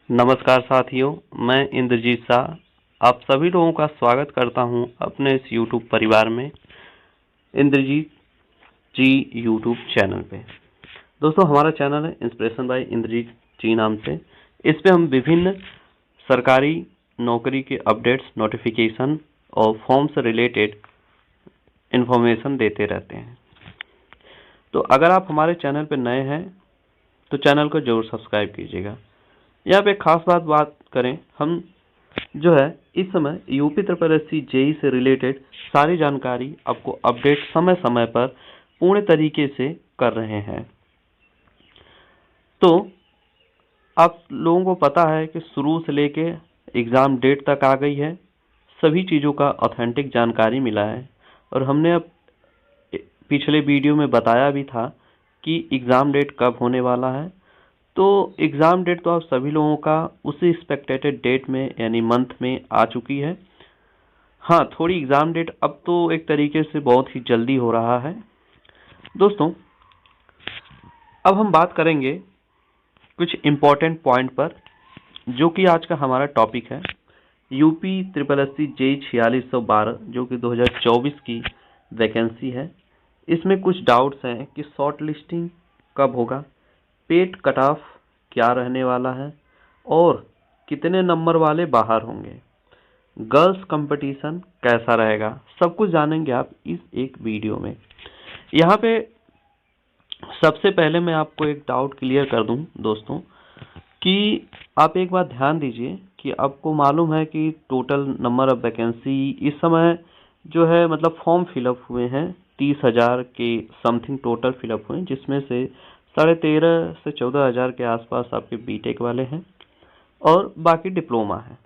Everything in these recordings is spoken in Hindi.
नमस्कार साथियों, मैं इंद्रजीत शाह आप सभी लोगों का स्वागत करता हूं अपने इस YouTube परिवार में, इंद्रजीत जी YouTube चैनल पे। दोस्तों, हमारा चैनल है इंस्पिरेशन बाय इंद्रजीत जी नाम से। इस पे हम विभिन्न सरकारी नौकरी के अपडेट्स, नोटिफिकेशन और फॉर्म से रिलेटेड इंफॉर्मेशन देते रहते हैं। तो अगर आप हमारे चैनल पे नए हैं तो चैनल को जरूर सब्सक्राइब कीजिएगा। यहाँ पे खास बात करें, हम जो है इस समय यूपी SSC जेई से रिलेटेड सारी जानकारी आपको अपडेट समय समय पर पूर्ण तरीके से कर रहे हैं। तो आप लोगों को पता है कि शुरू से लेके एग्ज़ाम डेट तक आ गई है, सभी चीज़ों का ऑथेंटिक जानकारी मिला है। और हमने अब पिछले वीडियो में बताया भी था कि एग्ज़ाम डेट कब होने वाला है। तो एग्ज़ाम डेट तो आप सभी लोगों का उसी एक्सपेक्टेड डेट में यानी मंथ में आ चुकी है। हाँ, थोड़ी एग्ज़ाम डेट अब तो एक तरीके से बहुत ही जल्दी हो रहा है। दोस्तों, अब हम बात करेंगे कुछ इम्पोर्टेंट पॉइंट पर, जो कि आज का हमारा टॉपिक है। यूपी SSC जेई 4612 जो कि 2024 की वैकेंसी है। इसमें कुछ डाउट्स हैं कि शॉर्ट लिस्टिंग कब होगा, पेट कट ऑफ क्या रहने वाला है और कितने नंबर वाले बाहर होंगे, गर्ल्स कंपटीशन कैसा रहेगा, सब कुछ जानेंगे आप इस एक वीडियो में। यहाँ पे सबसे पहले मैं आपको एक डाउट क्लियर कर दूं दोस्तों, कि आप एक बात ध्यान दीजिए कि आपको मालूम है कि टोटल नंबर ऑफ वैकेंसी इस समय जो है, मतलब फॉर्म फिलअप हुए हैं 30,000 के समथिंग टोटल फिलअप हुए हैं, जिसमें से 13,500 से 14,000 के आसपास आपके बीटेक वाले हैं और बाकी डिप्लोमा है।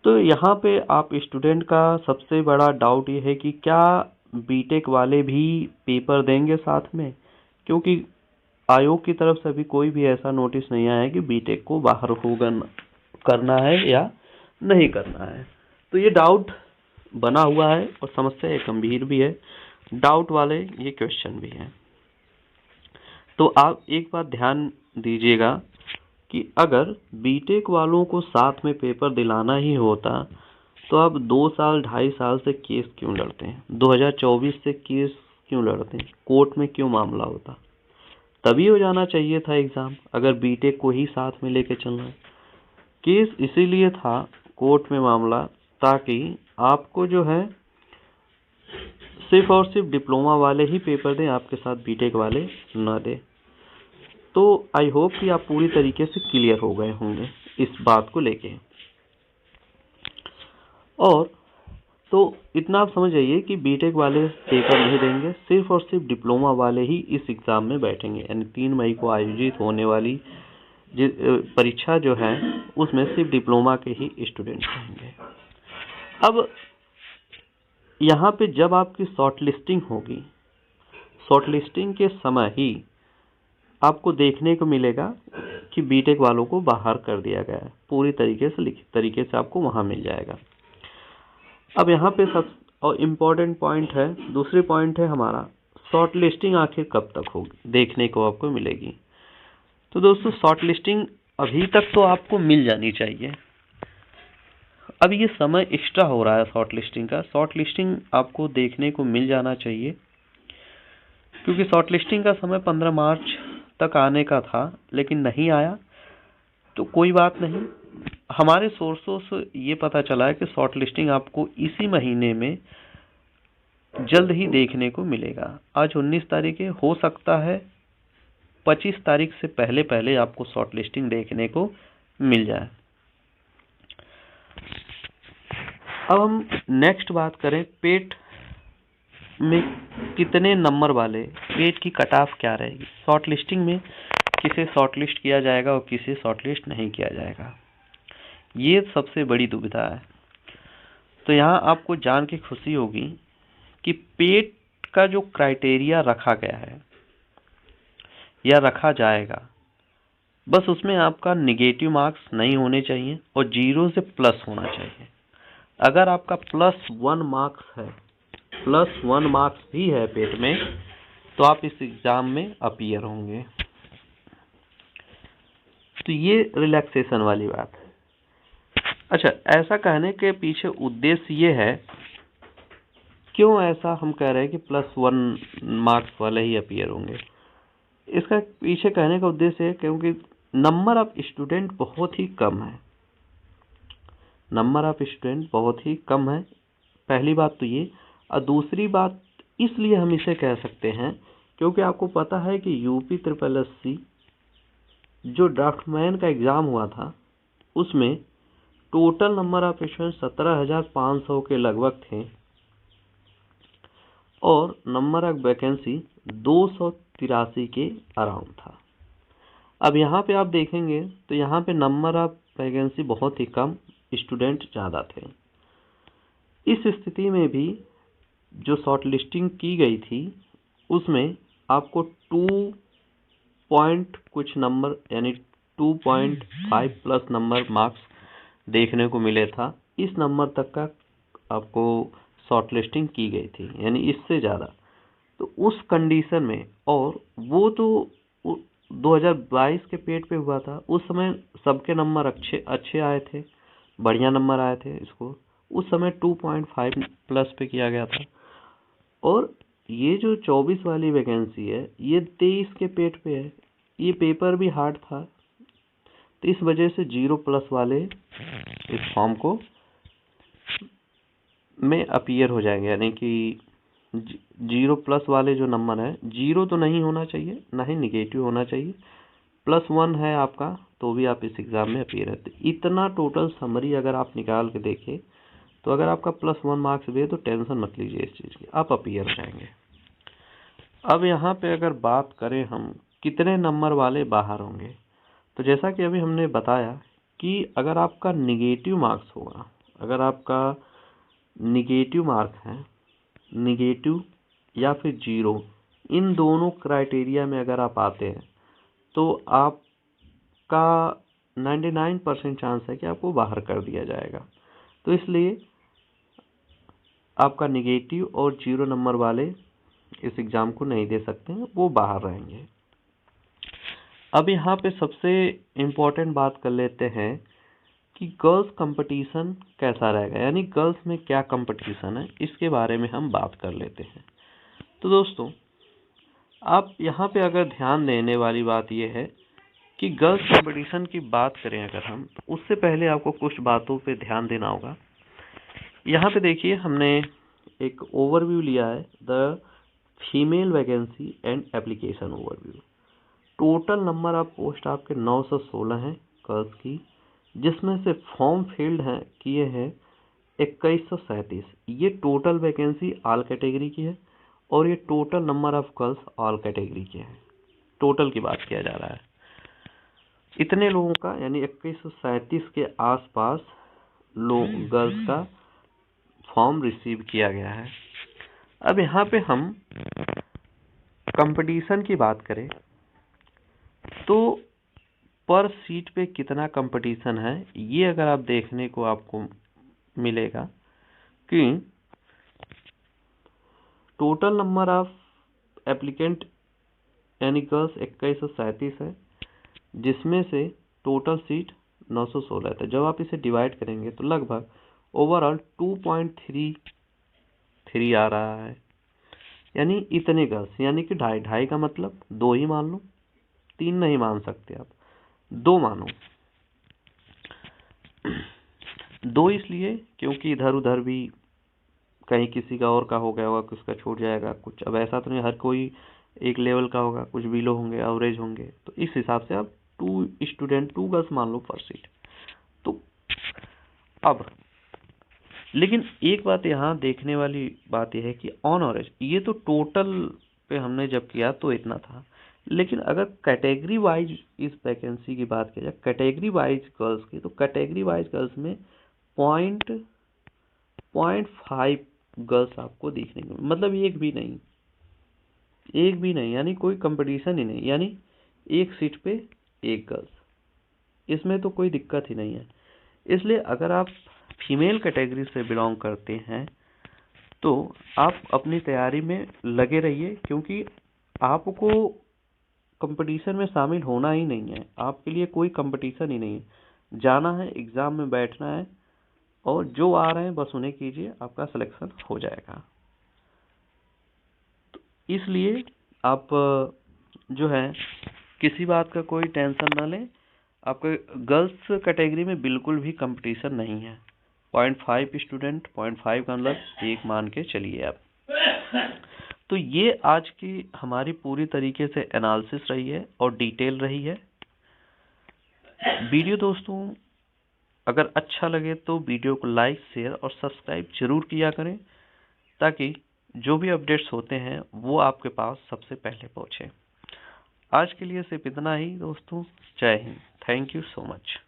तो यहाँ पे आप स्टूडेंट का सबसे बड़ा डाउट ये है कि क्या बीटेक वाले भी पेपर देंगे साथ में, क्योंकि आयोग की तरफ से अभी कोई भी ऐसा नोटिस नहीं आया है कि बीटेक को बाहर होगा करना है या नहीं करना है। तो ये डाउट बना हुआ है और समस्या एक गंभीर भी है, डाउट वाले ये क्वेश्चन भी है। तो आप एक बात ध्यान दीजिएगा कि अगर बीटेक वालों को साथ में पेपर दिलाना ही होता तो आप 2 साल 2.5 साल से केस क्यों लड़ते हैं, 2024 से केस क्यों लड़ते हैं, कोर्ट में क्यों मामला होता, तभी हो जाना चाहिए था एग्ज़ाम। अगर बीटेक को ही साथ में लेके चलना है, केस इसीलिए था कोर्ट में मामला, ताकि आपको जो है सिर्फ और सिर्फ डिप्लोमा वाले ही पेपर दें, आपके साथ बीटेक वाले ना दें। तो आई होप कि आप पूरी तरीके से क्लियर हो गए होंगे इस बात को लेके। और तो इतना आप समझ जाइए कि बीटेक वाले पेपर नहीं देंगे, सिर्फ और सिर्फ डिप्लोमा वाले ही इस एग्ज़ाम में बैठेंगे। यानी 3 मई को आयोजित होने वाली परीक्षा जो है उसमें सिर्फ डिप्लोमा के ही स्टूडेंट रहेंगे। अब यहाँ पे जब आपकी शॉर्ट लिस्टिंग होगी, शॉर्ट लिस्टिंग के समय ही आपको देखने को मिलेगा कि बीटेक वालों को बाहर कर दिया गया है, पूरी तरीके से लिखित तरीके से आपको वहाँ मिल जाएगा। अब यहाँ पे सब और इम्पोर्टेंट पॉइंट है, दूसरी पॉइंट है हमारा, शॉर्ट लिस्टिंग आखिर कब तक होगी, देखने को आपको मिलेगी। तो दोस्तों, शॉर्ट लिस्टिंग अभी तक तो आपको मिल जानी चाहिए। अब ये समय एक्स्ट्रा हो रहा है शॉर्ट लिस्टिंग का, शॉर्ट लिस्टिंग आपको देखने को मिल जाना चाहिए, क्योंकि शॉर्ट लिस्टिंग का समय 15 मार्च तक आने का था लेकिन नहीं आया। तो कोई बात नहीं, हमारे सोर्सों से ये पता चला है कि शॉर्ट लिस्टिंग आपको इसी महीने में जल्द ही देखने को मिलेगा। आज 19 तारीख है, हो सकता है 25 तारीख से पहले पहले आपको शॉर्ट लिस्टिंग देखने को मिल जाए। अब हम नेक्स्ट बात करें, पेट में कितने नंबर वाले, पेट की कट ऑफ क्या रहेगी, शॉर्ट लिस्टिंग में किसे शॉर्ट लिस्ट किया जाएगा और किसे शॉर्ट लिस्ट नहीं किया जाएगा, ये सबसे बड़ी दुविधा है। तो यहाँ आपको जान के खुशी होगी कि पेट का जो क्राइटेरिया रखा गया है या रखा जाएगा, बस उसमें आपका नेगेटिव मार्क्स नहीं होने चाहिए और 0 से प्लस होना चाहिए। अगर आपका +1 मार्क्स है, +1 मार्क्स भी है पेट में, तो आप इस एग्ज़ाम में अपीयर होंगे। तो ये रिलैक्सेशन वाली बात है। अच्छा, ऐसा कहने के पीछे उद्देश्य ये है, क्यों ऐसा हम कह रहे हैं कि +1 मार्क्स वाले ही अपीयर होंगे। इसका पीछे कहने का उद्देश्य है क्योंकि नंबर ऑफ स्टूडेंट बहुत ही कम है, नंबर ऑफ स्टूडेंट बहुत ही कम है, पहली बात तो ये। और दूसरी बात इसलिए हम इसे कह सकते हैं क्योंकि आपको पता है कि यूपी SSSC जो ड्राफ्टमैन का एग्जाम हुआ था उसमें टोटल नंबर ऑफ स्टूडेंट 17,500 के लगभग थे और नंबर ऑफ वैकेंसी 283 के अराउंड था। अब यहाँ पे आप देखेंगे तो यहाँ पे नंबर ऑफ वैकेंसी बहुत ही कम, स्टूडेंट ज़्यादा थे। इस स्थिति में भी जो शॉर्ट लिस्टिंग की गई थी उसमें आपको 2 पॉइंट कुछ नंबर यानी 2.5 प्लस नंबर मार्क्स देखने को मिले था। इस नंबर तक का आपको शॉर्ट लिस्टिंग की गई थी, यानी इससे ज़्यादा। तो उस कंडीशन में, और वो तो 2022 के पेट पे हुआ था, उस समय सबके नंबर अच्छे आए थे, बढ़िया नंबर आए थे। इसको उस समय 2.5 प्लस पे किया गया था। और ये जो 24 वाली वैकेंसी है ये 23 के पेट पे है, ये पेपर भी हार्ड था, तो इस वजह से 0+ वाले इस फॉर्म को में अपीयर हो जाएंगे, यानी कि 0+ वाले जो नंबर है, 0 तो नहीं होना चाहिए, ना ही निगेटिव होना चाहिए, +1 है आपका तो भी आप इस एग्ज़ाम में अपीयर है। इतना टोटल समरी अगर आप निकाल के देखें तो अगर आपका +1 मार्क्स भी है तो टेंशन मत लीजिए इस चीज़ की, आप अपीयर हो जाएंगे। अब यहाँ पे अगर बात करें हम कितने नंबर वाले बाहर होंगे, तो जैसा कि अभी हमने बताया कि अगर आपका निगेटिव मार्क्स होगा, अगर आपका निगेटिव मार्क है, निगेटिव या फिर 0, इन दोनों क्राइटेरिया में अगर आप आते हैं तो आपका 99% चांस है कि आपको बाहर कर दिया जाएगा। तो इसलिए आपका निगेटिव और 0 नंबर वाले इस एग्ज़ाम को नहीं दे सकते हैं, वो बाहर रहेंगे। अब यहाँ पे सबसे इम्पोर्टेंट बात कर लेते हैं कि गर्ल्स कंपटीशन कैसा रहेगा, यानी गर्ल्स में क्या कंपटीशन है, इसके बारे में हम बात कर लेते हैं। तो दोस्तों, आप यहाँ पे अगर ध्यान देने वाली बात यह है कि गर्ल्स कंपटीशन की बात करें अगर हम, उससे पहले आपको कुछ बातों पे ध्यान देना होगा। यहाँ पे देखिए हमने एक ओवरव्यू लिया है, the female vacancy and application overview. Total number of post आपके 916 हैं गर्ल्स की, जिसमें से फॉर्म फील्ड हैं किए हैं 2137। ये टोटल वैकेंसी ऑल कैटेगरी की है और ये total number of girls all category के हैं। टोटल की बात किया जा रहा है, इतने लोगों का, यानी 2137 के आसपास लोग गर्ल्स का फॉर्म रिसीव किया गया है। अब यहाँ पे हम कंपटीशन की बात करें तो पर सीट पे कितना कंपटीशन है, ये अगर आप देखने को आपको मिलेगा कि टोटल नंबर ऑफ एप्लीकेंट यानी गर्ल्स 2137 है, जिसमें से टोटल सीट 916 है। जब आप इसे डिवाइड करेंगे तो लगभग ओवरऑल 2.33 आ रहा है, यानी इतने गर्ल्स, यानी कि 2.5 का मतलब 2 ही मान लो, 3 नहीं मान सकते आप, 2 मानो। 2 इसलिए क्योंकि इधर उधर भी कहीं किसी का और का हो गया होगा, किसका छूट जाएगा कुछ। अब ऐसा तो नहीं हर कोई एक लेवल का होगा, कुछ बिलो होंगे, एवरेज होंगे, तो इस हिसाब से आप 2 गर्ल्स मान लो पर सीट। तो अब लेकिन एक बात यहाँ देखने वाली बात यह है कि ऑन एवरेज ये तो टोटल पे हमने जब किया तो इतना था, लेकिन अगर कैटेगरी वाइज इस वैकेंसी की बात की जाए, कैटेगरी वाइज गर्ल्स की, तो कैटेगरी वाइज गर्ल्स में 0.5 गर्ल्स आपको देखने को, मतलब एक भी नहीं, यानी कोई कंपटीशन ही नहीं, यानी एक सीट पे एक गर्ल्स, इसमें तो कोई दिक्कत ही नहीं है। इसलिए अगर आप फीमेल कैटेगरी से बिलोंग करते हैं तो आप अपनी तैयारी में लगे रहिए, क्योंकि आपको कंपटीशन में शामिल होना ही नहीं है, आपके लिए कोई कंपटीशन ही नहीं है। जाना है, एग्ज़ाम में बैठना है और जो आ रहे हैं बस उन्हें कीजिए, आपका सिलेक्शन हो जाएगा। तो इसलिए आप जो है किसी बात का कोई टेंशन ना लें। आपके गर्ल्स कैटेगरी में बिल्कुल भी कंपटीशन नहीं है। 0.5 स्टूडेंट, 0.5 का मतलब 1 मान के चलिए आप। तो ये आज की हमारी पूरी तरीके से एनालिसिस रही है और डिटेल रही है। वीडियो दोस्तों अगर अच्छा लगे तो वीडियो को लाइक, शेयर और सब्सक्राइब जरूर किया करें, ताकि जो भी अपडेट्स होते हैं वो आपके पास सबसे पहले पहुंचे। आज के लिए सिर्फ इतना ही दोस्तों। जय Hind. Thank you so much.